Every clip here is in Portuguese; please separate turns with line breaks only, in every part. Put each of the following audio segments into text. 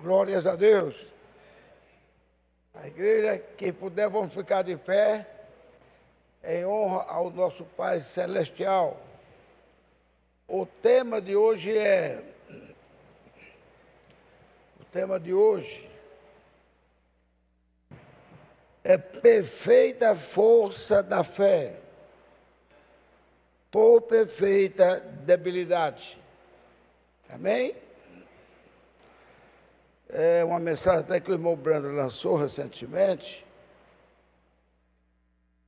Glórias a Deus. A igreja, quem puder, vamos ficar de pé, em honra ao nosso Pai Celestial. O tema de hoje é perfeita força da fé, por perfeita debilidade. Amém? É uma mensagem até que o irmão Brando lançou recentemente,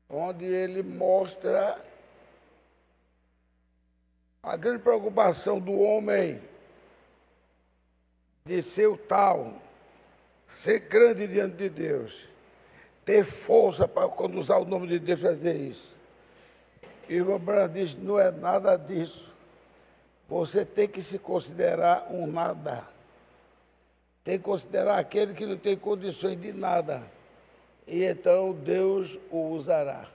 onde ele mostra a grande preocupação do homem de ser o tal, ser grande diante de Deus, ter força para, quando usar o nome de Deus, fazer isso. E o irmão Brando diz, não é nada disso. Você tem que se considerar um nada. Tem que considerar aquele que não tem condições de nada. E então Deus o usará.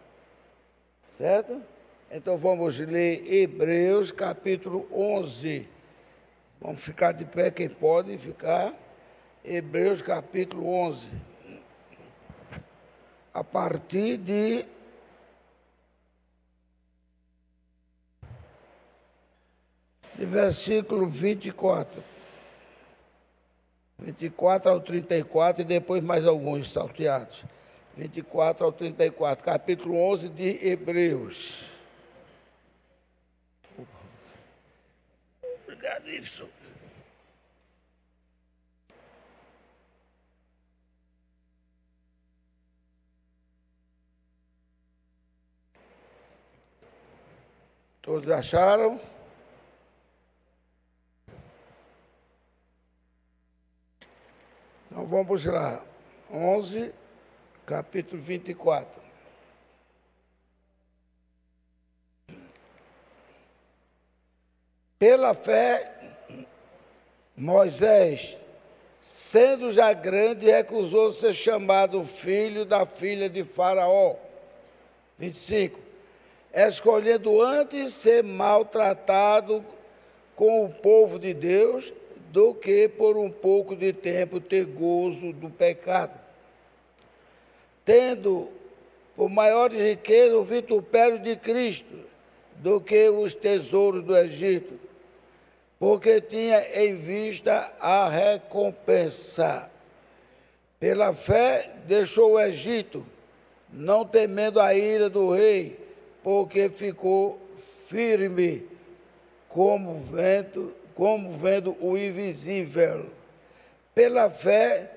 Certo? Então vamos ler Hebreus capítulo 11. Vamos ficar de pé, quem pode ficar. Hebreus capítulo 11. A partir de versículo 24. 24 ao 34 e depois mais alguns salteados. 24 ao 34, capítulo 11 de Hebreus. Obrigado, isso. Todos acharam? Então vamos lá, 11, capítulo 24. Pela fé, Moisés, sendo já grande, recusou ser chamado filho da filha de Faraó. 25. Escolhendo antes ser maltratado com o povo de Deus, do que por um pouco de tempo ter gozo do pecado, tendo por maior riqueza o vitupério de Cristo do que os tesouros do Egito, porque tinha em vista a recompensa. Pela fé deixou o Egito, não temendo a ira do rei, porque ficou firme como vendo o invisível. Pela fé,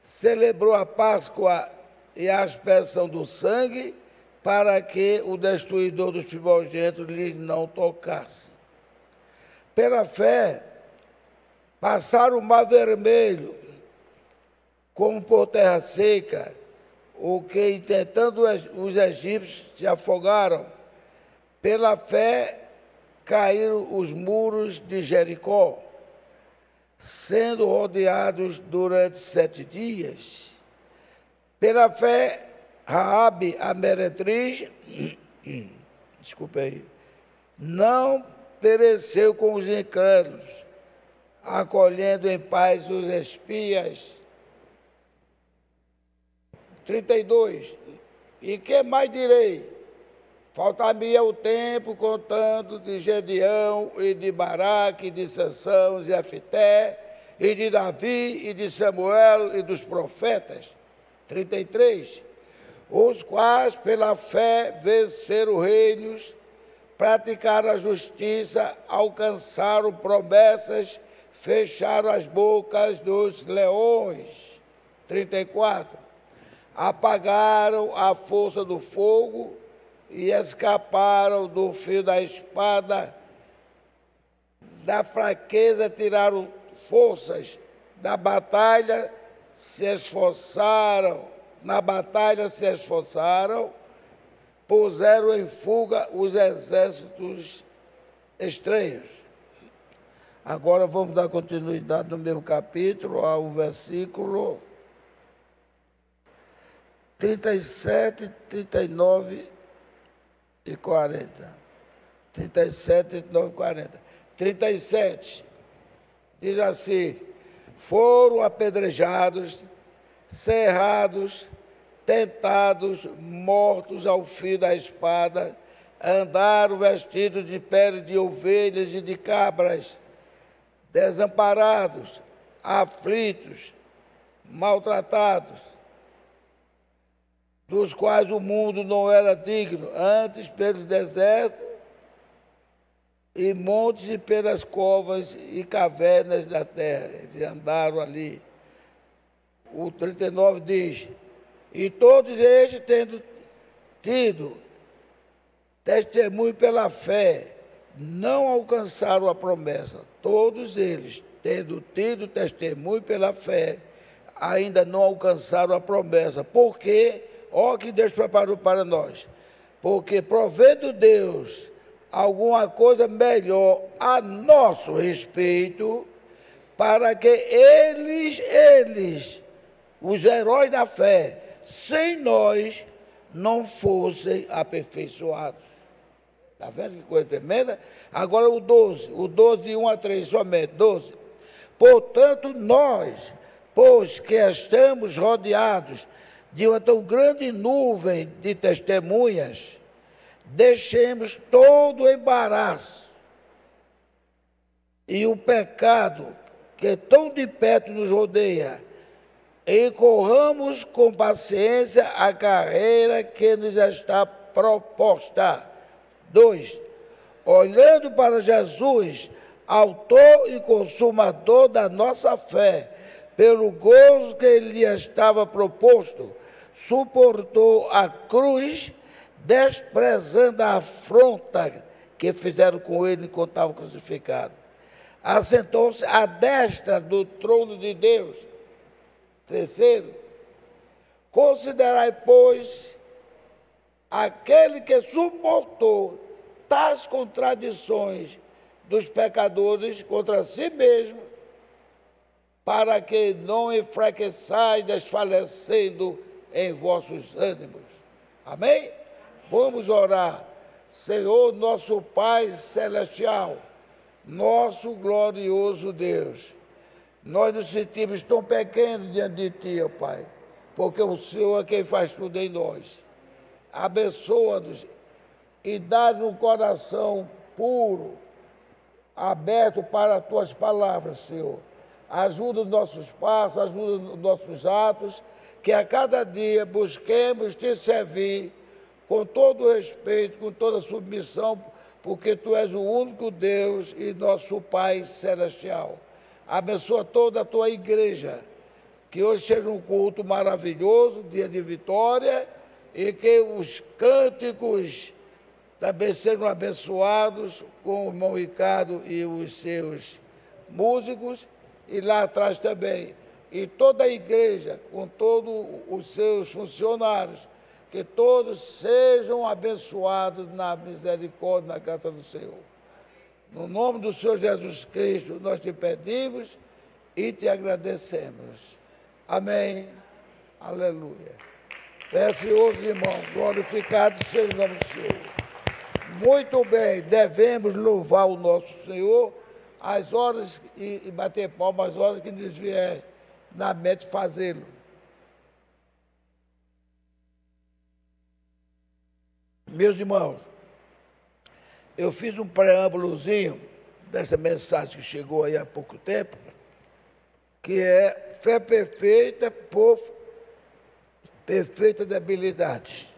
celebrou a Páscoa e a aspersão do sangue, para que o destruidor dos primogênitos lhes não tocasse. Pela fé, passaram o mar vermelho, como por terra seca, o que, intentando os egípcios, se afogaram. Pela fé, caíram os muros de Jericó, sendo rodeados durante 7 dias. Pela fé, Raabe, a meretriz, não pereceu com os incrédulos, acolhendo em paz os espias. 32. E que mais direi? Faltar-me o tempo contando de Gedeão e de Baraque, e de Sansão, e de Jefté, e de Davi, e de Samuel, e dos profetas. 33. Os quais, pela fé, venceram reinos, praticaram a justiça, alcançaram promessas, fecharam as bocas dos leões. 34. Apagaram a força do fogo, e escaparam do fio da espada, da fraqueza tiraram forças, na batalha se esforçaram, puseram em fuga os exércitos estranhos. Agora vamos dar continuidade no mesmo capítulo, ao versículo 37, 39 e 40. 37, 39 e 40. 37, diz assim: foram apedrejados, cerrados, tentados, mortos ao fio da espada, andaram vestidos de pele de ovelhas e de cabras, desamparados, aflitos, maltratados, dos quais o mundo não era digno, antes pelos desertos e montes e pelas covas e cavernas da terra. Eles andaram ali. O 39 diz, e todos estes, tendo tido testemunho pela fé, não alcançaram a promessa. Todos eles, tendo tido testemunho pela fé, ainda não alcançaram a promessa. Por quê? Ó que Deus preparou para nós. Porque provendo Deus alguma coisa melhor a nosso respeito, para que eles, os heróis da fé, sem nós, não fossem aperfeiçoados. Está vendo que coisa tremenda? Agora o 12 de 1 a 3 somente, 12. Portanto, nós, pois que estamos rodeados de uma tão grande nuvem de testemunhas, deixemos todo o embaraço e o pecado que tão de perto nos rodeia, e corramos com paciência a carreira que nos está proposta. 2. Olhando para Jesus, autor e consumador da nossa fé, pelo gozo que lhe estava proposto, suportou a cruz, desprezando a afronta que fizeram com ele enquanto estava crucificado. Assentou-se à destra do trono de Deus. 3. Considerai, pois, aquele que suportou tais contradições dos pecadores contra si mesmo, para que não enfraqueçais, desfalecendo em vossos ânimos. Amém? Vamos orar. Senhor, nosso Pai Celestial, nosso glorioso Deus, nós nos sentimos tão pequenos diante de Ti, ó Pai, porque o Senhor é quem faz tudo em nós. Abençoa-nos e dá-nos um coração puro, aberto para as Tuas palavras, Senhor. Ajuda os nossos passos, ajuda os nossos atos, que a cada dia busquemos Te servir com todo o respeito, com toda a submissão, porque Tu és o único Deus e nosso Pai Celestial. Abençoa toda a Tua igreja, que hoje seja um culto maravilhoso, dia de vitória, e que os cânticos também sejam abençoados com o irmão Ricardo e os seus músicos, e lá atrás também, e toda a igreja, com todos os seus funcionários, que todos sejam abençoados na misericórdia, na graça do Senhor. No nome do Senhor Jesus Cristo, nós te pedimos e te agradecemos. Amém. Aleluia. Precioso irmão, glorificado seja o nome do Senhor. Muito bem, devemos louvar o nosso Senhor as horas e bater palmas, as horas que nos vier na mente fazê-lo. Meus irmãos, eu fiz um preâmbulozinho dessa mensagem que chegou aí há pouco tempo, que é fé perfeita por perfeita debilidade.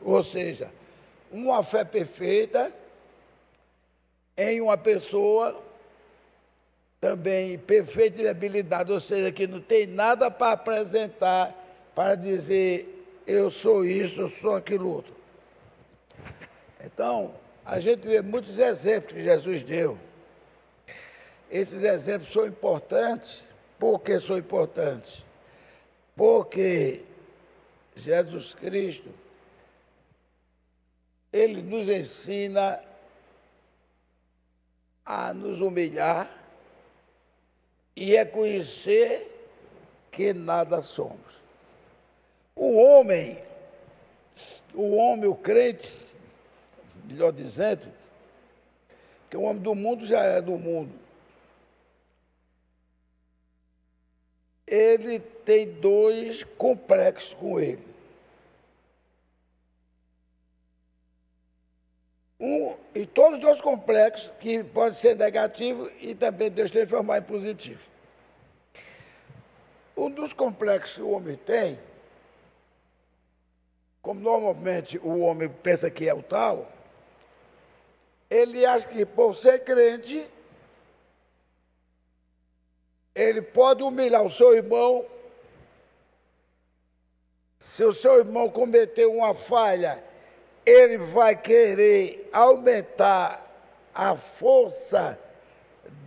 Ou seja, uma fé perfeita em uma pessoa também perfeita debilidade, ou seja, que não tem nada para apresentar, para dizer eu sou isso, eu sou aquilo outro. Então, a gente vê muitos exemplos que Jesus deu. Esses exemplos são importantes. Por que são importantes? Porque Jesus Cristo, Ele nos ensina a nos humilhar e reconhecer que nada somos. O homem, o crente, melhor dizendo, que o homem do mundo já é do mundo. ele tem dois complexos com ele. E todos os dois complexos, que pode ser negativo e também Deus transformar em positivo. Um dos complexos que o homem tem, como normalmente o homem pensa que é o tal, ele acha que por ser crente, ele pode humilhar o seu irmão. Se o seu irmão cometeu uma falha, ele vai querer aumentar a força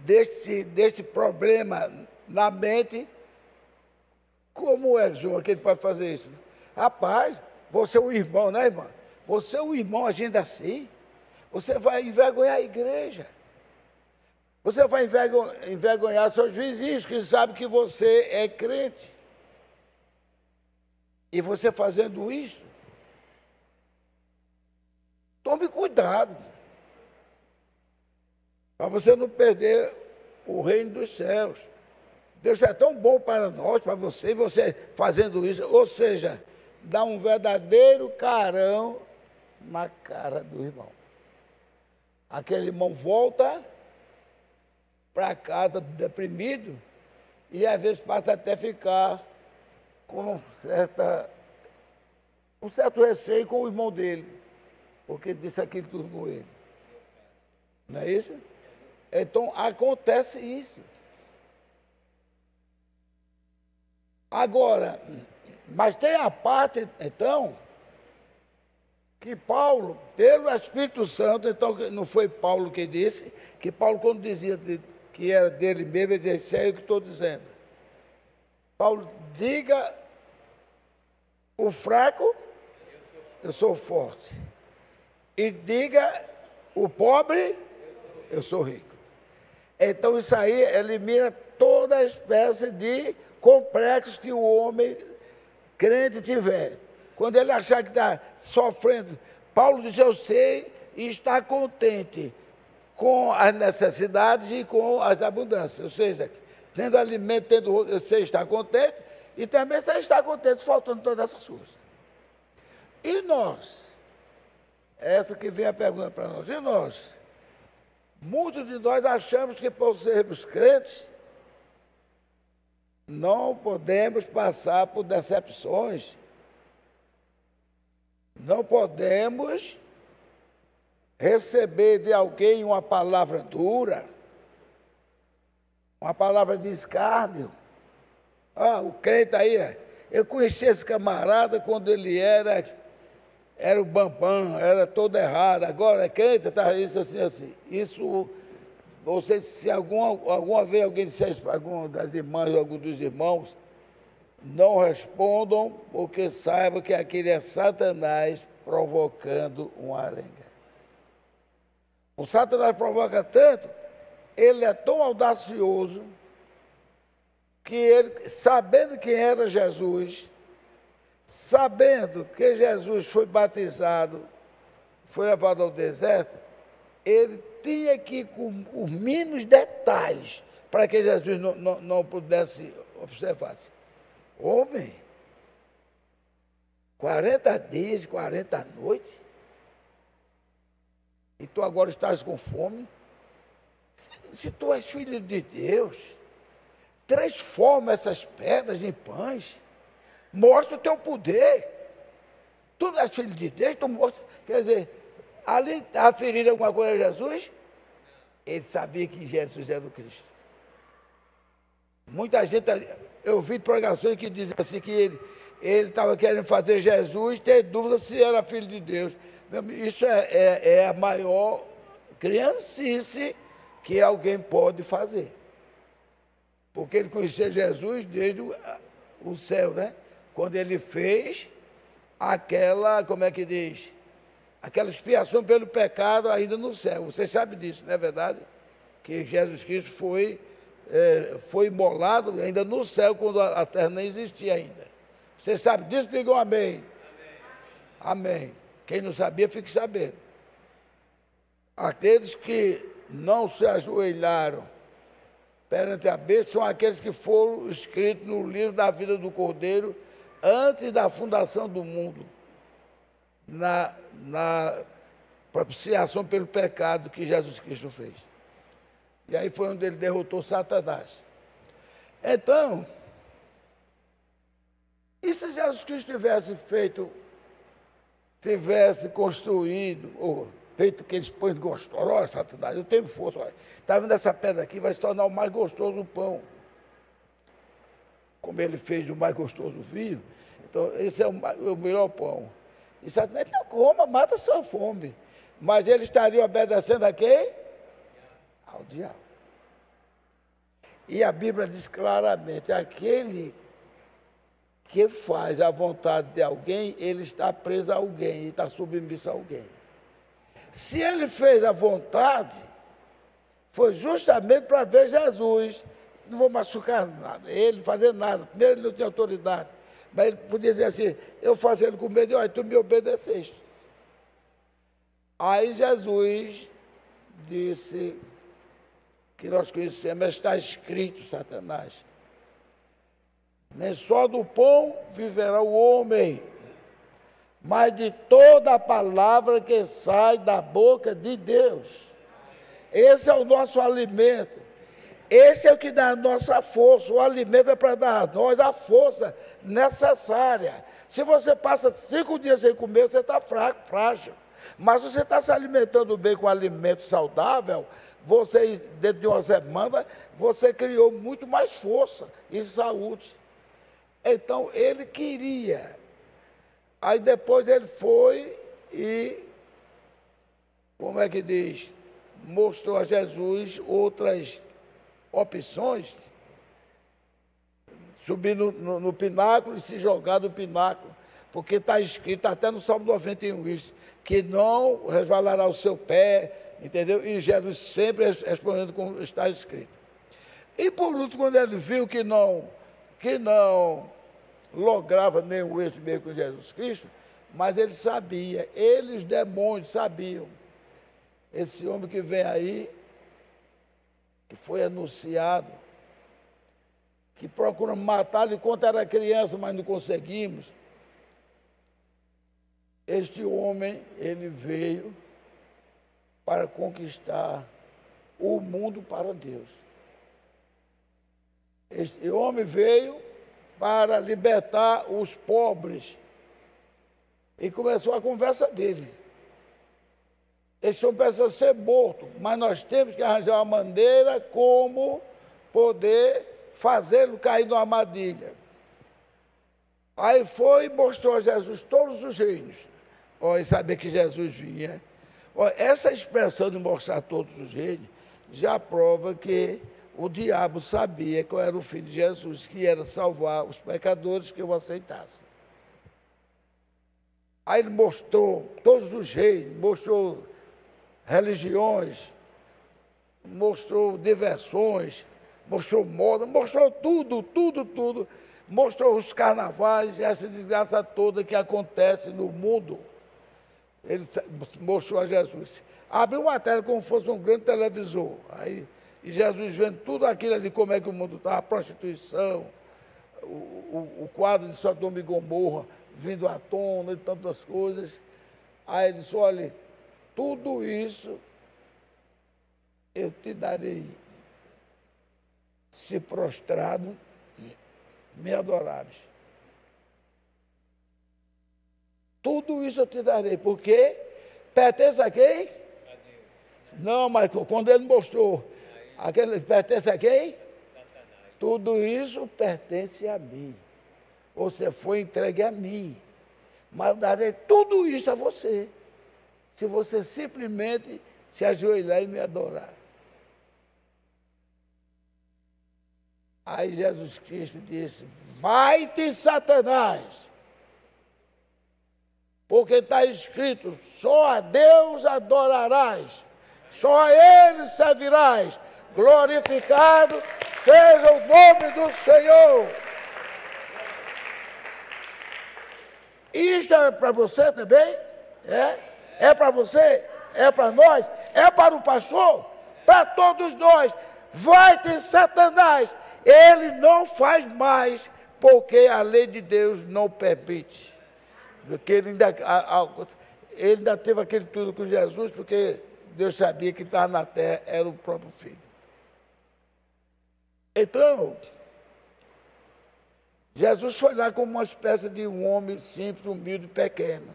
deste problema na mente. Como é, João, que ele pode fazer isso? Rapaz, você é um irmão, né, irmã? Você é um irmão agindo assim, você vai envergonhar a igreja. Você vai envergonhar seus vizinhos que sabem que você é crente. E você fazendo isso, tome cuidado, para você não perder o reino dos céus. Deus é tão bom para nós, para você, e você fazendo isso, ou seja, dá um verdadeiro carão na cara do irmão. Aquele irmão volta para casa deprimido e às vezes passa até ficar com um certo receio com o irmão dele, porque disse aquilo tudo com ele. Não é isso? Então, acontece isso. Agora, mas tem a parte, então, que Paulo, pelo Espírito Santo, então não foi Paulo que disse, que Paulo, quando dizia que era dele mesmo, ele dizia, isso é eu que estou dizendo. Paulo, diga o fraco, eu sou forte. E diga o pobre, eu sou rico. Então isso aí elimina toda a espécie de complexos que o homem crente tiver. Quando ele achar que está sofrendo, Paulo diz, eu sei e está contente com as necessidades e com as abundâncias. Ou seja, tendo alimento, eu sei estar contente, e também sei estar contente, faltando todas essas coisas. E nós? Essa que vem a pergunta para nós. E nós? Muitos de nós achamos que por sermos crentes, não podemos passar por decepções. Não podemos receber de alguém uma palavra dura, uma palavra de escárnio. O crente aí, eu conheci esse camarada quando ele era o bambam, era todo errado, agora é crente, está isso assim, assim. Isso, você, se alguma vez alguém disser isso para alguma das irmãs ou algum dos irmãos, não respondam, porque saibam que aquele é Satanás provocando uma arenga. O Satanás provoca tanto, ele é tão audacioso, que ele, sabendo quem era Jesus, sabendo que Jesus foi batizado, foi levado ao deserto, ele tinha que ir com os mínimos detalhes para que Jesus não pudesse observar-se. Homem, 40 dias, 40 noites, e tu agora estás com fome? Se tu és filho de Deus, transforma essas pedras em pães, mostra o teu poder. Tu não és filho de Deus, tu mostra. Quer dizer, ali está referindo alguma coisa a Jesus? Ele sabia que Jesus era o Cristo. Muita gente, eu vi pregações que diziam assim, que ele estava querendo fazer Jesus ter dúvida se era filho de Deus. Isso é a maior criancice que alguém pode fazer. Porque ele conhecia Jesus desde o céu, né? Quando ele fez aquela, como é que diz? Aquela expiação pelo pecado ainda no céu. Você sabe disso, não é verdade? Que Jesus Cristo foi imolado ainda no céu, quando a terra não existia ainda. Você sabe disso? Digam amém. Amém. Amém. Quem não sabia, fique sabendo. Aqueles que não se ajoelharam perante a besta são aqueles que foram escritos no livro da vida do Cordeiro antes da fundação do mundo, na propiciação pelo pecado que Jesus Cristo fez. E aí foi onde ele derrotou Satanás. Então, e se Jesus Cristo tivesse construído, ou feito aqueles pães gostosos? Olha, Satanás, eu tenho força. Está vendo essa pedra aqui? Vai se tornar o mais gostoso o pão. Como ele fez o mais gostoso o vinho. Então, esse é o melhor pão. E Satanás, não coma, mata a sua fome. Mas ele estaria obedecendo a quem? Ao diabo. E a Bíblia diz claramente, aquele que faz a vontade de alguém, ele está preso a alguém, está submisso a alguém. Se ele fez a vontade, foi justamente para ver Jesus. Não vou machucar nada, ele fazer nada. Primeiro, ele não tinha autoridade. Mas ele podia dizer assim, eu faço ele com medo, olha, tu me obedeceste. Aí Jesus disse, que nós conhecemos, está escrito, Satanás, nem só do pão viverá o homem, mas de toda a palavra que sai da boca de Deus. Esse é o nosso alimento. Esse é o que dá a nossa força. O alimento é para dar a nós a força necessária. Se você passa 5 dias sem comer, você está fraco, frágil. Mas se você está se alimentando bem com alimento saudável, você, dentro de uma semana, você criou muito mais força e saúde. Então, ele queria. Aí depois ele foi e, como é que diz, mostrou a Jesus outras opções, subir no pináculo e se jogar do pináculo, porque está escrito até no Salmo 91 isso, que não resvalará o seu pé, entendeu? E Jesus sempre respondendo como está escrito. E por último, quando ele viu que não lograva nenhum êxito mesmo com Jesus Cristo, mas ele sabia, ele e os demônios sabiam, esse homem que vem aí, que foi anunciado, que procuram matá-lo enquanto era criança, mas não conseguimos. Este homem, ele veio para conquistar o mundo para Deus. Este homem veio para libertar os pobres. E começou a conversa dele. Esse homem precisa ser morto, mas nós temos que arranjar uma maneira como poder fazê-lo cair numa armadilha. Aí foi e mostrou a Jesus todos os reinos. E saber que Jesus vinha. Essa expressão de mostrar todos os reinos já prova que o diabo sabia que eu era o filho de Jesus, que era salvar os pecadores que o aceitassem. Aí ele mostrou todos os reinos, mostrou religiões, mostrou diversões, mostrou moda, mostrou tudo. Mostrou os carnavais, essa desgraça toda que acontece no mundo. Ele mostrou a Jesus. Abriu uma tela como se fosse um grande televisor. Aí, e Jesus vendo tudo aquilo ali, como é que o mundo está, a prostituição, o quadro de Sodoma e Gomorra vindo à tona e tantas coisas. Aí ele disse, olha, tudo isso eu te darei, se prostrado me adorares. Tudo isso eu te darei, porque pertence a quem? A Deus. Não, mas quando ele mostrou, aquele pertence a quem? Satanás. Tudo isso pertence a mim. Você foi entregue a mim. Mas eu darei tudo isso a você, se você simplesmente se ajoelhar e me adorar. Aí Jesus Cristo disse, vai-te, Satanás, porque está escrito, só a Deus adorarás, só a Ele servirás, glorificado seja o nome do Senhor. Isto é para você também? É para você? É para nós? É para o pastor? Para todos nós. vai-te, Satanás. Ele não faz mais, porque a lei de Deus não permite. Porque ele ainda teve aquele tudo com Jesus, porque Deus sabia que estava na terra, era o próprio Filho. Então, Jesus foi lá como uma espécie de um homem simples, humilde, pequeno.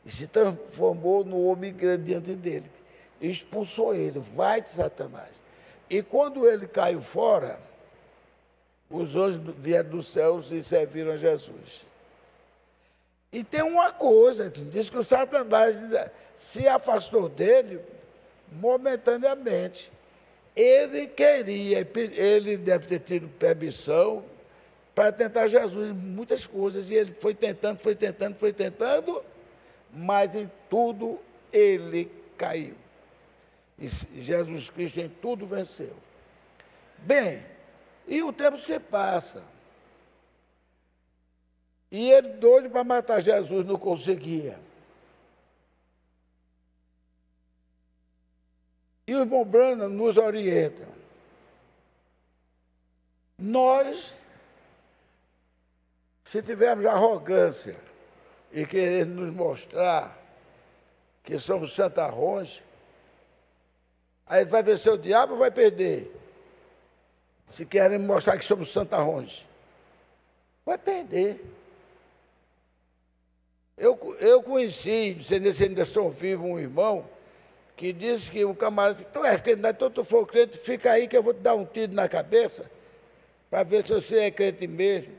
E se transformou no homem grande diante dele. E expulsou ele, vai-te, Satanás. E quando ele caiu fora, os anjos vieram dos céus e serviram a Jesus. E tem uma coisa, diz que o Satanás se afastou dele momentaneamente. Ele deve ter tido permissão para tentar Jesus em muitas coisas. E ele foi tentando, mas em tudo ele caiu. E Jesus Cristo em tudo venceu. Bem, e o tempo se passa. E ele, doido para matar Jesus, não conseguia. E o irmão Branham nos orienta. Nós, se tivermos arrogância e querer nos mostrar que somos santarrões, aí vai vencer o diabo ou vai perder? Se querem mostrar que somos santarrões, vai perder. Eu conheci, se ainda são vivo, um irmão que disse que um camarada disse: tu és crente, então tu for crente, fica aí que eu vou te dar um tiro na cabeça para ver se você é crente mesmo.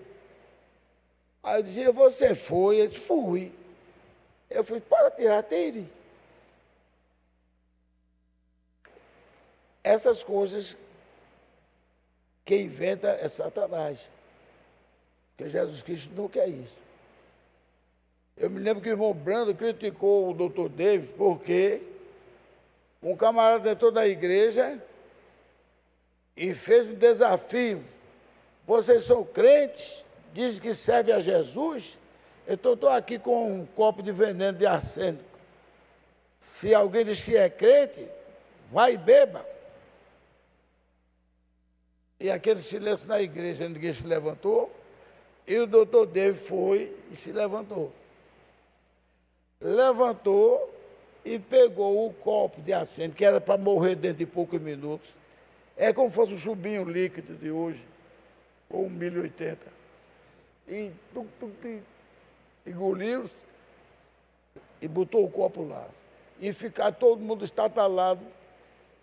Aí eu dizia: você foi? Ele disse: fui. Eu fui: para tirar, tire. Essas coisas, quem inventa é Satanás. Porque Jesus Cristo não quer isso. Eu me lembro que o irmão Brando criticou o doutor David porque um camarada entrou na igreja e fez um desafio. Vocês são crentes? Dizem que servem a Jesus? Então estou aqui com um copo de veneno de arsênico. Se alguém diz que é crente, vai e beba. E aquele silêncio na igreja, ninguém se levantou. E o doutor David foi e se levantou. Levantou e pegou o copo de arsênico, que era para morrer dentro de poucos minutos. É como se fosse um chubinho líquido de hoje, ou um 1080. E engoliu e botou o copo lá. E ficar todo mundo estatalado.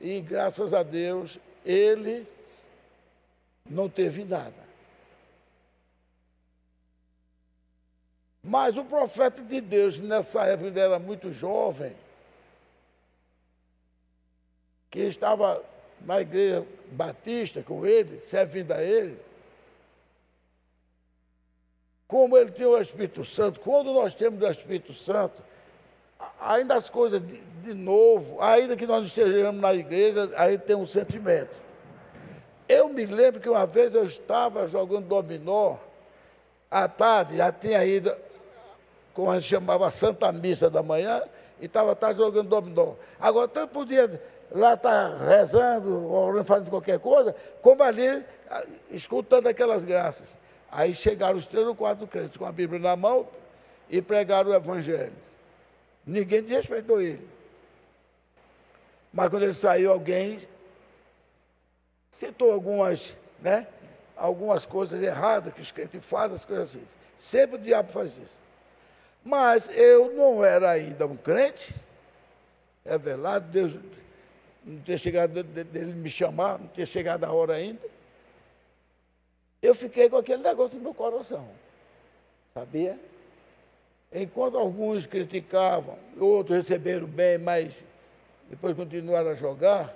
E graças a Deus, ele não teve nada. Mas o profeta de Deus, nessa época, ele era muito jovem, que estava na igreja batista com ele, servindo a ele. Como ele tinha o Espírito Santo, quando nós temos o Espírito Santo, ainda as coisas de novo, ainda que nós não estejamos na igreja, aí tem um sentimento. Eu me lembro que uma vez eu estava jogando dominó, à tarde, já tinha ido, como a gente chamava, Santa Missa da manhã, e estava jogando dominó. Agora, tanto podia lá estar rezando, orando, fazendo qualquer coisa, como ali, escutando aquelas graças. Aí chegaram os 3 ou 4 crentes com a Bíblia na mão e pregaram o Evangelho. Ninguém respeitou ele. Mas quando ele saiu, alguém citou algumas coisas erradas que os crentes fazem, as coisas assim. Sempre o diabo faz isso. Mas eu não era ainda um crente, é verdade, Deus não tinha chegado dele me chamar, não tinha chegado a hora ainda. Eu fiquei com aquele negócio no meu coração, sabia? Enquanto alguns criticavam, outros receberam bem, mas depois continuaram a jogar,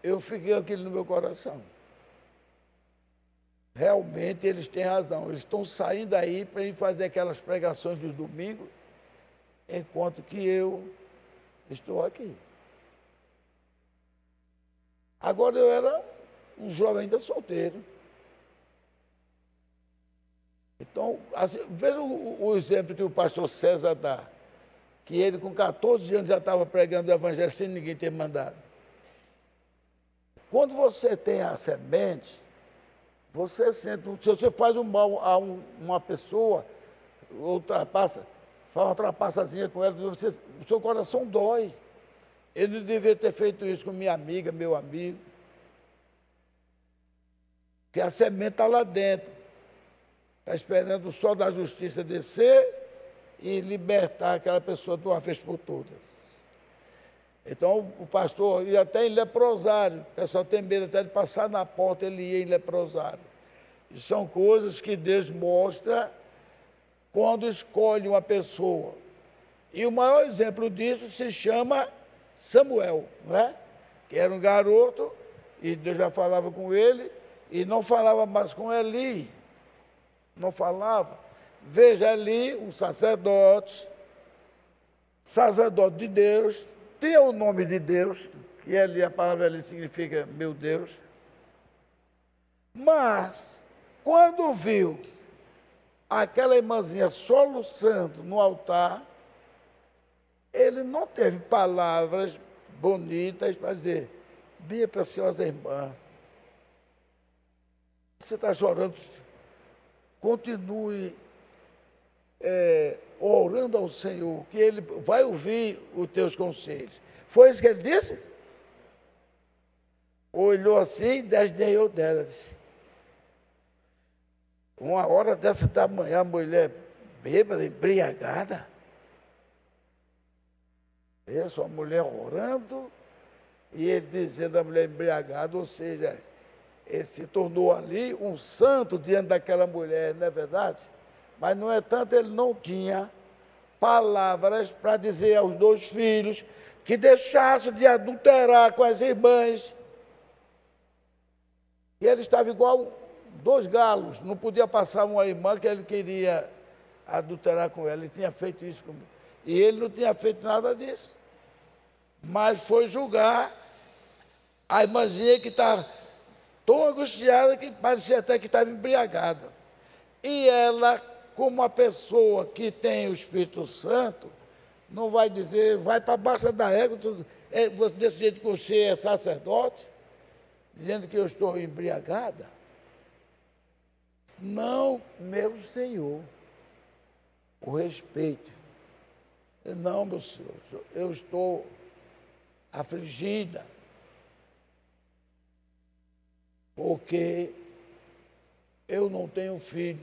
eu fiquei com aquilo no meu coração. Realmente eles têm razão, eles estão saindo aí para ir fazer aquelas pregações dos domingos, enquanto que eu estou aqui. Agora eu era um jovem ainda solteiro. Então, assim, veja o exemplo que o pastor César dá, que ele com 14 anos já estava pregando o evangelho sem ninguém ter mandado. Quando você tem a semente, você sente, se você faz um mal a uma pessoa, ultrapassa, faz uma ultrapassazinha com ela, o seu coração dói. Ele não devia ter feito isso com minha amiga, meu amigo. Porque a semente está lá dentro. Está esperando o sol da justiça descer e libertar aquela pessoa de uma vez por todas. Então, o pastor ia até em leprosário. O pessoal tem medo até de passar na porta, ele ia em leprosário. E são coisas que Deus mostra quando escolhe uma pessoa. E o maior exemplo disso se chama Samuel, não é? Que era um garoto, e Deus já falava com ele, e não falava mais com Eli. Não falava. Veja Eli, um sacerdote de Deus, tinha o nome de Deus, que Eli, a palavra Eli significa meu Deus. Mas, quando viu aquela irmãzinha soluçando no altar, ele não teve palavras bonitas para dizer: minha preciosa irmã, você está chorando, continue orando ao Senhor, que Ele vai ouvir os teus conselhos. Foi isso que ele disse? Olhou assim e desdenhou dela. Disse: uma hora dessa da manhã, a mulher bêbada, embriagada. Isso, a mulher orando, e ele dizendo a mulher embriagada, ou seja, ele se tornou ali um santo diante daquela mulher, não é verdade? Mas, no entanto, ele não tinha palavras para dizer aos dois filhos que deixassem de adulterar com as irmãs. E ele estava igual dois galos, não podia passar uma irmã que ele queria adulterar com ela, ele tinha feito isso comigo. E ele não tinha feito nada disso. Mas foi julgar a irmãzinha que estava tão angustiada que parecia até que estava embriagada. E ela, como uma pessoa que tem o Espírito Santo, não vai dizer, vai para baixo da égua, desse jeito que você é sacerdote, dizendo que eu estou embriagada. Não, meu Senhor, o respeito. Não, meu Senhor, eu estou afligida, porque eu não tenho filho.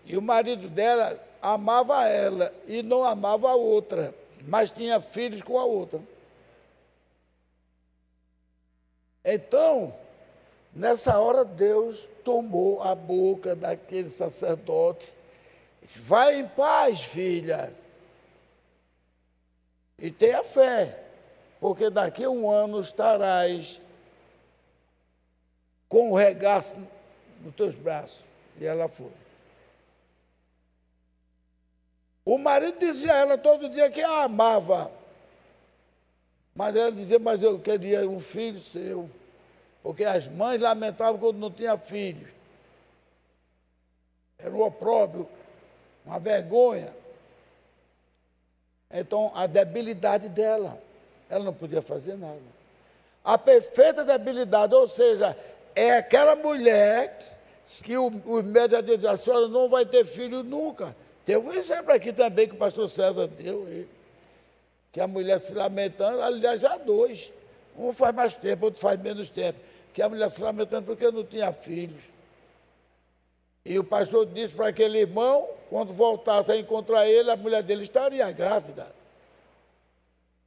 E o marido dela amava ela e não amava a outra, mas tinha filhos com a outra. Então, nessa hora, Deus tomou a boca daquele sacerdote. Disse: vai em paz, filha, e tenha fé, porque daqui a um ano estarás com o regaço nos teus braços. E ela foi. O marido dizia a ela todo dia que a amava, mas ela dizia: mas eu queria um filho seu, porque as mães lamentavam quando não tinha filho. Era um opróbrio, uma vergonha. Então, a debilidade dela, ela não podia fazer nada. A perfeita debilidade, ou seja, é aquela mulher que o médico diz: a senhora não vai ter filho nunca. Teve um exemplo aqui também que o pastor César deu, que a mulher se lamentando, aliás, já dois. Um faz mais tempo, outro faz menos tempo. Que a mulher se lamentando porque não tinha filhos. E o pastor disse para aquele irmão, quando voltasse a encontrar ele, a mulher dele estaria grávida.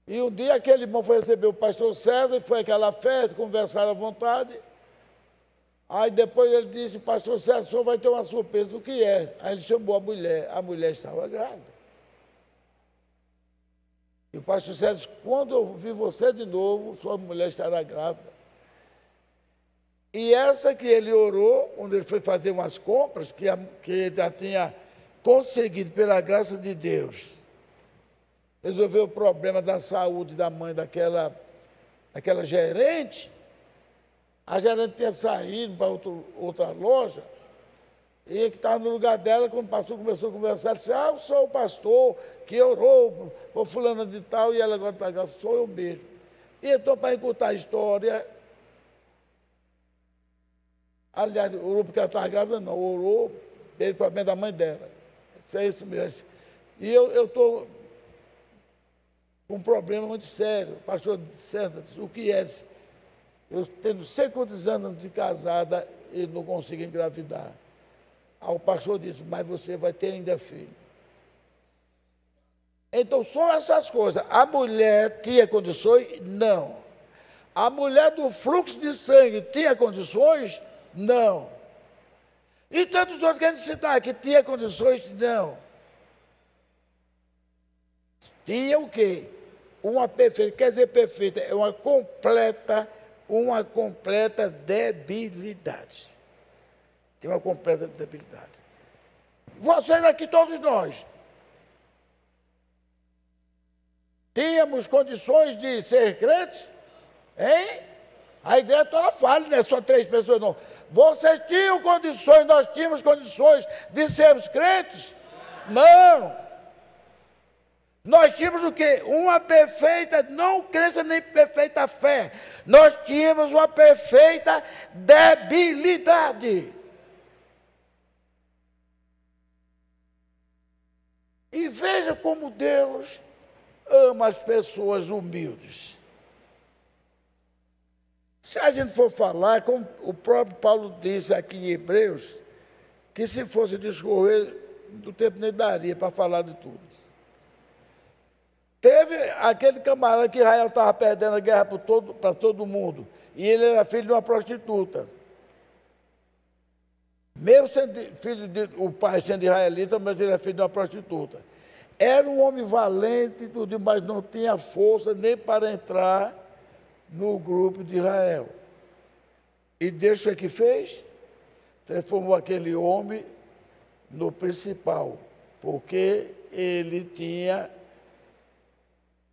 E um dia aquele irmão foi receber o pastor César, e foi àquela festa, conversaram à vontade. Aí depois ele disse: pastor César, o senhor vai ter uma surpresa. O que é? Aí ele chamou a mulher estava grávida. E o pastor César disse: quando eu vi você de novo, sua mulher estará grávida. E essa que ele orou, quando ele foi fazer umas compras, que ele já tinha conseguido, pela graça de Deus, resolver o problema da saúde da mãe daquela gerente. A gerente tinha saído para outra loja, e que estava no lugar dela, quando o pastor começou a conversar, disse: eu sou o pastor que orou por fulana de tal, e ela agora está grávida. Sou eu mesmo. E então, para encurtar a história, aliás, orou porque ela estava grávida, não, orou pelo problema da mãe dela. Isso é isso mesmo. E eu estou com um problema muito sério. O pastor disse, o que é? Eu tenho não sei quantos anos de casada e não consigo engravidar. Aí o pastor disse, mas você vai ter ainda filho. Então, são essas coisas. A mulher tinha condições? Não. A mulher do fluxo de sangue tinha condições? Não. E tantos outros querem citar que tinha condições? Não. Tinha o quê? Uma perfeita, quer dizer perfeita, é uma completa debilidade. Tem uma completa debilidade. Vocês aqui, todos nós, tínhamos condições de ser crentes? Hein? A igreja toda fala, não é só 3 pessoas, não. Vocês tinham condições, nós tínhamos condições de sermos crentes? Não. Nós tínhamos o quê? Uma perfeita, não crença nem perfeita fé. Nós tínhamos uma perfeita debilidade. E veja como Deus ama as pessoas humildes. Se a gente for falar, como o próprio Paulo disse aqui em Hebreus, que se fosse discorrer, do tempo nem daria para falar de tudo. Teve aquele camarada que Israel estava perdendo a guerra para todo mundo, e ele era filho de uma prostituta. Mesmo sendo o pai sendo israelita, mas ele era filho de uma prostituta. Era um homem valente e tudo, mas não tinha força nem para entrar no grupo de Israel. E Deus o que fez? Transformou aquele homem no principal, porque ele tinha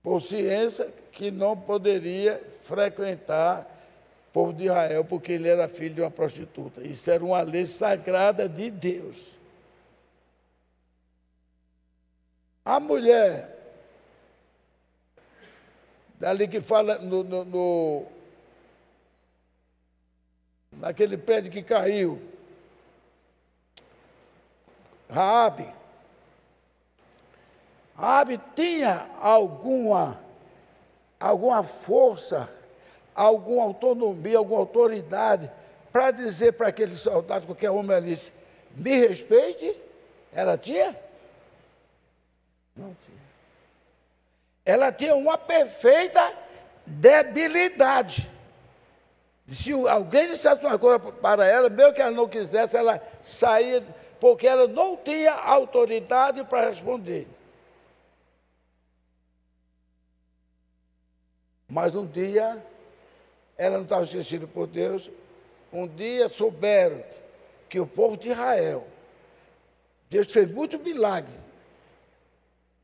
consciência que não poderia frequentar o povo de Israel, porque ele era filho de uma prostituta. Isso era uma lei sagrada de Deus. A mulher, dali que fala naquele prédio que caiu, Raabe tinha alguma força, alguma autonomia, alguma autoridade para dizer para aquele soldado, qualquer homem ali, me respeite? Ela tinha? Não tinha. Ela tinha uma perfeita debilidade. Se alguém dissesse uma coisa para ela, mesmo que ela não quisesse, ela saía, porque ela não tinha autoridade para responder. Mas um dia, ela não estava esquecida por Deus, um dia souberam que o povo de Israel, Deus fez muito milagre,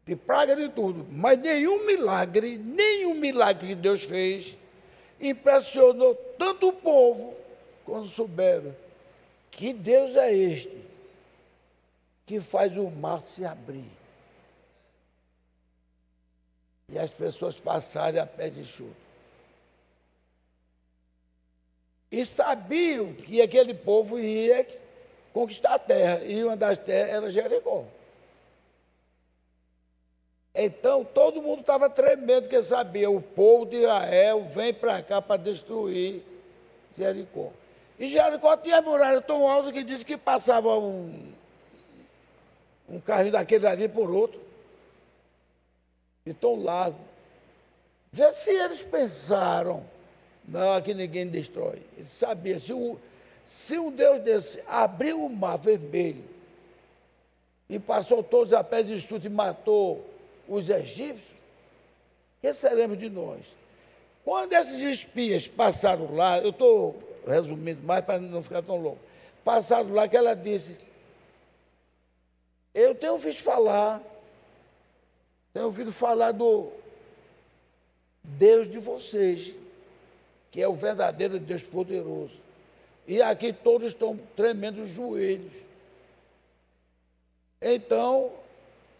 de praga de tudo, mas nenhum milagre que Deus fez, impressionou tanto o povo, quando souberam que Deus é este, que faz o mar se abrir. E as pessoas passarem a pé de chuva. E sabiam que aquele povo ia conquistar a terra, e uma das terras era Jericó. Então, todo mundo estava tremendo, porque sabia, o povo de Israel vem para cá para destruir Jericó. E Jericó tinha muralha tão alta que disse que passava um carrinho daquele ali por outro. E tão largo. Vê se eles pensaram, não, aqui ninguém destrói. Eles sabiam, se um Deus desse abriu o mar vermelho e passou todos a pé de estudo e matou os egípcios, o que seremos de nós? Quando esses espias passaram lá, eu estou resumindo mais para não ficar tão longo, passaram lá que ela disse, eu tenho ouvido falar do Deus de vocês, que é o verdadeiro Deus poderoso. E aqui todos estão tremendo os joelhos. Então,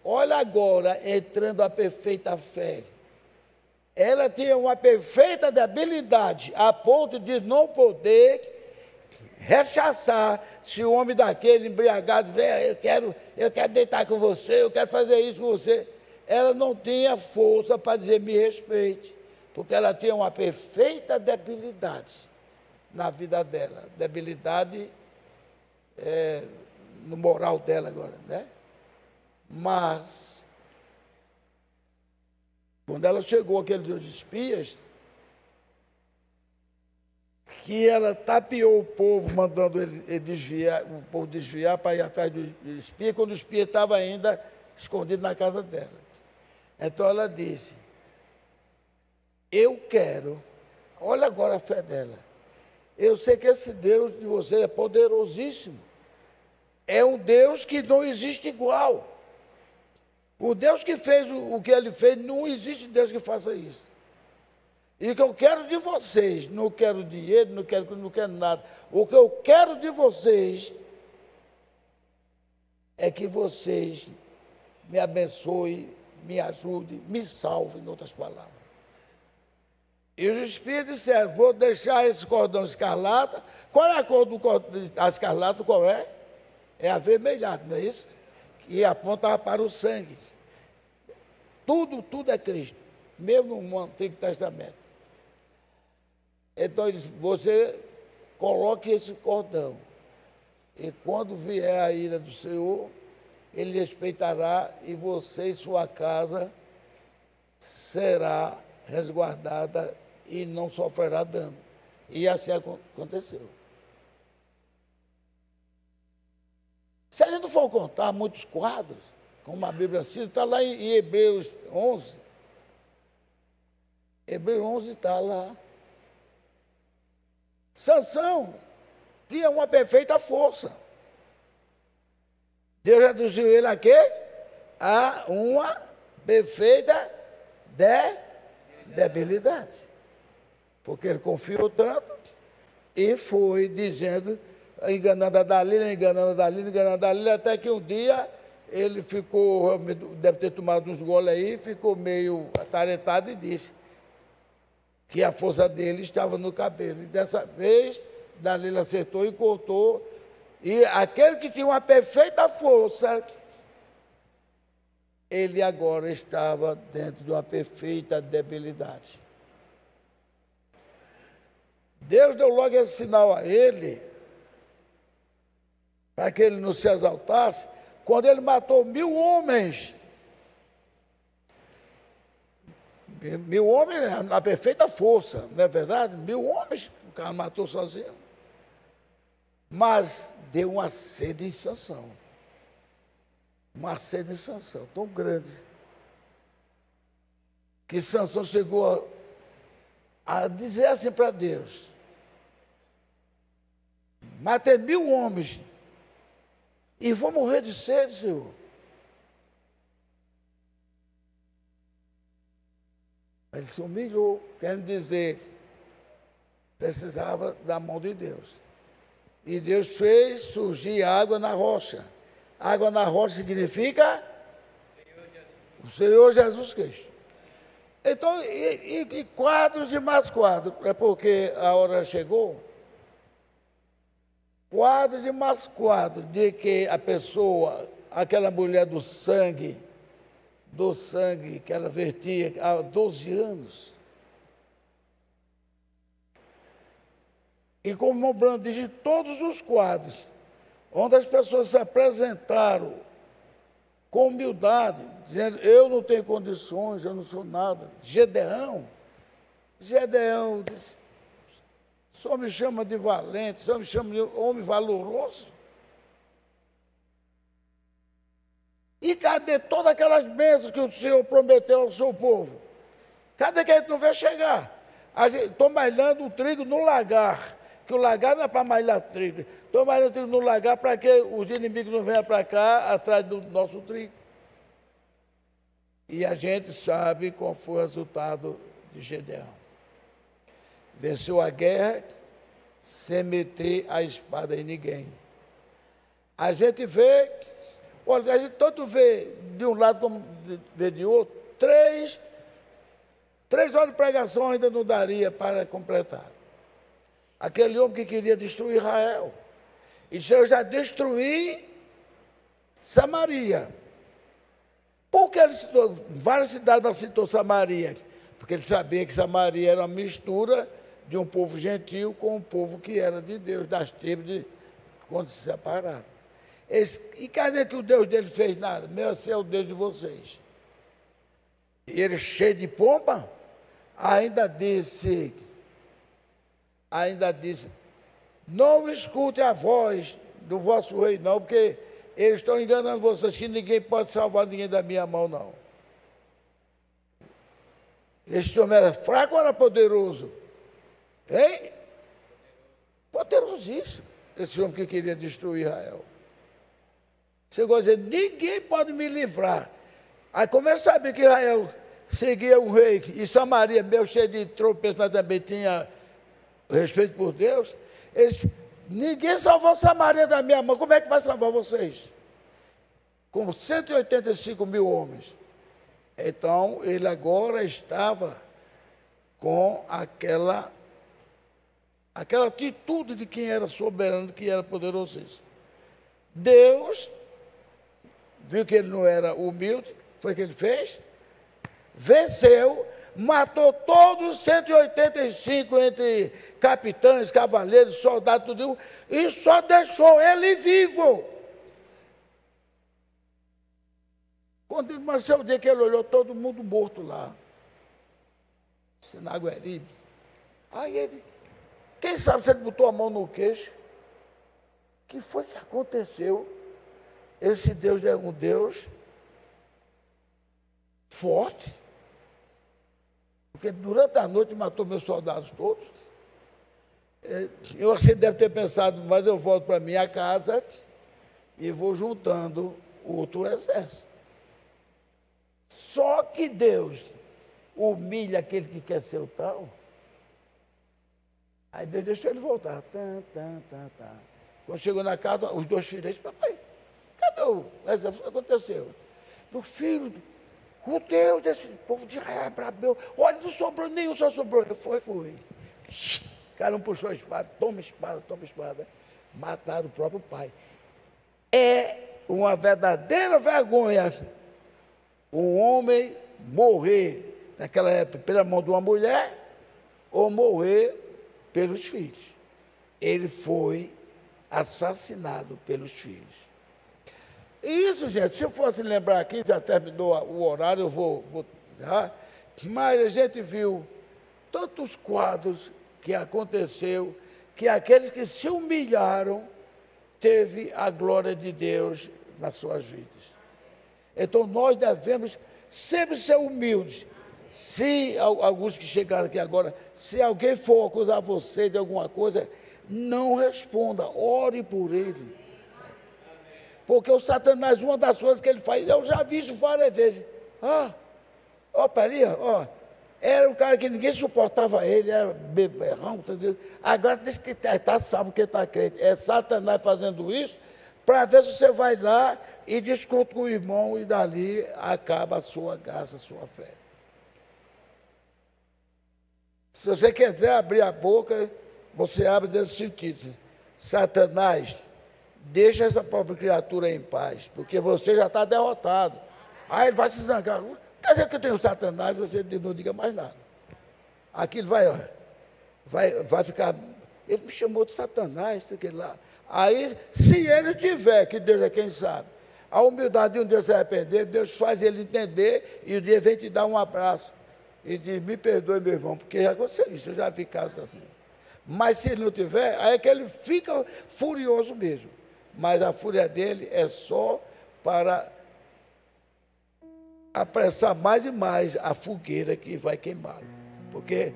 olha agora, entrando a perfeita fé. ela tinha uma perfeita debilidade, a ponto de não poder rechaçar se o homem daquele embriagado, eu quero deitar com você, eu quero fazer isso com você. Ela não tinha força para dizer me respeite, porque ela tinha uma perfeita debilidade na vida dela. Debilidade no moral dela agora, né? Mas, quando ela chegou àqueles dois espias, que ela tapeou o povo, mandando ele desviar, o povo desviar para ir atrás do espia, quando o espia estava ainda escondido na casa dela. Então ela disse, eu quero, olha agora a fé dela, eu sei que esse Deus de você é poderosíssimo, é um Deus que não existe igual. O Deus que fez o que ele fez, não existe Deus que faça isso. E o que eu quero de vocês, não quero dinheiro, não quero nada. O que eu quero de vocês é que vocês me abençoem, me ajudem, me salvem, em outras palavras. E os espíritos disseram, vou deixar esse cordão escarlata. Qual é a cor do cordão escarlata? Qual é? É avermelhado, não é isso? E aponta para o sangue. Tudo é Cristo, mesmo no Antigo Testamento. Então, ele disse, você coloque esse cordão, e quando vier a ira do Senhor, ele respeitará, e você e sua casa será resguardada e não sofrerá dano. E assim aconteceu. Se a gente for contar muitos quadros, como a Bíblia cita, está lá em Hebreus 11. Hebreus 11 está lá. Sansão tinha uma perfeita força. Deus reduziu ele a quê? A uma perfeita debilidade. Porque ele confiou tanto e foi dizendo, enganando a Dalila, até que um dia ele ficou, deve ter tomado uns goles aí, ficou meio atarentado e disse que a força dele estava no cabelo. E dessa vez, Dalila acertou e cortou. E aquele que tinha uma perfeita força, ele agora estava dentro de uma perfeita debilidade. Deus deu logo esse sinal a ele, para que ele não se exaltasse, quando ele matou 1000 homens. 1000 homens na perfeita força, não é verdade? 1000 homens, o cara matou sozinho. Mas deu uma sede em Sansão. Uma sede em Sansão tão grande, que Sansão chegou a dizer assim para Deus, matei 1000 homens e vou morrer de sede, Senhor. Ele se humilhou, querendo dizer, precisava da mão de Deus. E Deus fez surgir água na rocha. Água na rocha significa o Senhor Jesus Cristo. Então, e quadros e mais quadros, é porque a hora chegou. Quadros e mais quadros de que a pessoa, aquela mulher do sangue que ela vertia há 12 anos. E como o Brando diz, de todos os quadros, onde as pessoas se apresentaram com humildade, dizendo, eu não tenho condições, eu não sou nada. Gedeão disse, só me chama de valente, só me chama de homem valoroso. E cadê todas aquelas bênçãos que o Senhor prometeu ao seu povo? Cadê que a gente não vê chegar? Estou malhando o trigo no lagar, que o lagar não é para malhar trigo. Estou malhando o trigo no lagar para que os inimigos não venham para cá, atrás do nosso trigo. E a gente sabe qual foi o resultado de Gedeão. Venceu a guerra sem meter a espada em ninguém. A gente vê, olha, a gente tanto vê de um lado como vê de outro, 3 horas de pregação ainda não daria para completar. Aquele homem que queria destruir Israel. E disse: eu já destruí Samaria. Por que ele citou várias cidades, mas citou Samaria? Porque ele sabia que Samaria era uma mistura de um povo gentil com um povo que era de Deus, das tribos de quando se separaram. E cadê que o Deus dele fez nada? Meu, esse é o Deus de vocês. E ele, cheio de pompa, ainda disse, não escute a voz do vosso rei, não, porque eles estão enganando vocês, que ninguém pode salvar ninguém da minha mão, não. Esse homem era fraco ou era poderoso? Hein? Poderosíssimo. Esse homem que queria destruir Israel. Chegou a dizer: ninguém pode me livrar. Aí, como ele sabia que Israel seguia o rei, e Samaria, meio cheio de tropeços, mas também tinha respeito por Deus, ninguém salvou Samaria da minha mão. Como é que vai salvar vocês? Com 185 mil homens. Então, ele agora estava com aquela atitude de quem era soberano, de quem era poderosíssimo. Deus viu que ele não era humilde, foi o que ele fez? Venceu, matou todos os 185 entre capitães, cavaleiros, soldados, tudo, e só deixou ele vivo. Quando ele nasceu, o dia que ele olhou todo mundo morto lá, Sinagueribe. Aí ele, quem sabe se ele botou a mão no queixo? O que foi que aconteceu? Esse Deus é um Deus forte, porque durante a noite matou meus soldados todos. Eu achei que deve ter pensado, mas eu volto para minha casa e vou juntando outro exército. Só que Deus humilha aquele que quer ser o tal. Aí Deus deixou ele voltar. Quando chegou na casa, os 2 filhos disseram: papai, cadê o exército? O que aconteceu? Meu filho, o Deus desse povo de Israel é brabo. Olha, não sobrou nenhum, só sobrou. Foi. Cada um puxou a espada, toma espada. Mataram o próprio pai. É uma verdadeira vergonha um homem morrer, naquela época, pela mão de uma mulher, ou morrer pelos filhos. Ele foi assassinado pelos filhos. E isso, gente, se eu fosse lembrar aqui, já terminou o horário, eu vou mas a gente viu tantos quadros que aconteceu, que aqueles que se humilharam, teve a glória de Deus nas suas vidas. Então, nós devemos sempre ser humildes. Se alguns que chegaram aqui agora, se alguém for acusar você de alguma coisa, não responda, ore por ele. Porque o Satanás, uma das coisas que ele faz, eu já vi isso várias vezes. Era um cara que ninguém suportava ele, era beberrão, entendeu? Agora diz que está salvo porque está crente. É Satanás fazendo isso, para ver se você vai lá e discute com o irmão e dali acaba a sua graça, a sua fé. Se você quiser abrir a boca, você abre desse sentido. Satanás, deixa essa própria criatura em paz, porque você já está derrotado. Aí ele vai se zangar. Quer dizer que eu tenho Satanás, você não diga mais nada. Aqui ele vai ficar... Ele me chamou de Satanás, isso aqui lá. Aí, se ele tiver, que Deus é quem sabe, a humildade de um dia se arrepender, Deus faz ele entender e o dia vem te dar um abraço e diz: me perdoe, meu irmão, porque já aconteceu isso, eu já vi casos assim. Mas se ele não tiver, aí é que ele fica furioso mesmo. Mas a fúria dele é só para apressar mais e mais a fogueira que vai queimá-lo. Porque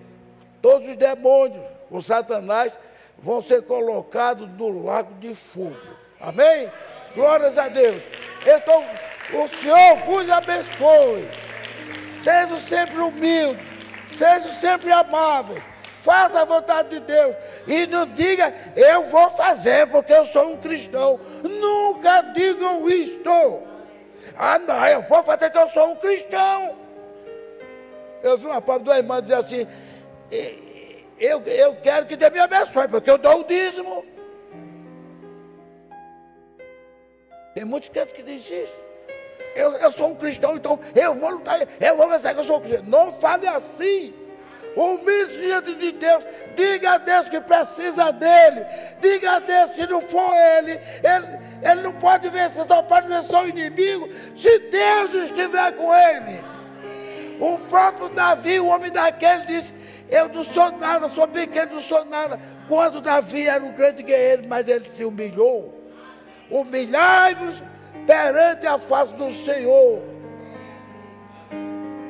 todos os demônios, o Satanás, vão ser colocados no lago de fogo. Amém? Glórias a Deus. Então, o Senhor vos abençoe. Sejam sempre humildes, sejam sempre amáveis. Faça a vontade de Deus. E não diga: eu vou fazer porque eu sou um cristão. Nunca digam isto. Não, eu vou fazer porque eu sou um cristão. Eu vi uma pobre de uma irmã dizer assim, eu quero que Deus me abençoe, porque eu dou o dízimo. Tem muitos crentes que dizem isso. Eu sou um cristão, então eu vou lutar, eu vou vencer que eu sou um cristão. Não fale assim. Humilhe-se diante de Deus. Diga a Deus que precisa dele. Diga a Deus, se não for ele não pode vencer, só pode vencer o inimigo se Deus estiver com ele. O próprio Davi, o homem daquele, disse: eu não sou nada, sou pequeno, não sou nada. Quando Davi era um grande guerreiro, mas ele se humilhou. Humilhai-vos perante a face do Senhor.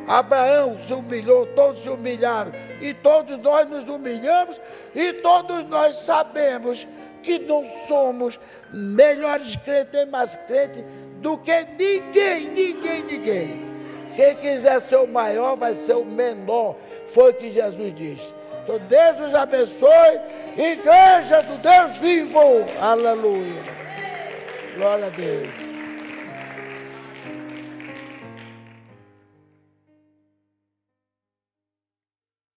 Abraão se humilhou, todos se humilharam, e todos nós nos humilhamos, e todos nós sabemos que não somos melhores crentes, nem mais crentes do que ninguém. Quem quiser ser o maior vai ser o menor, foi o que Jesus disse. Então Deus os abençoe, igreja do Deus vivo, aleluia, glória a Deus.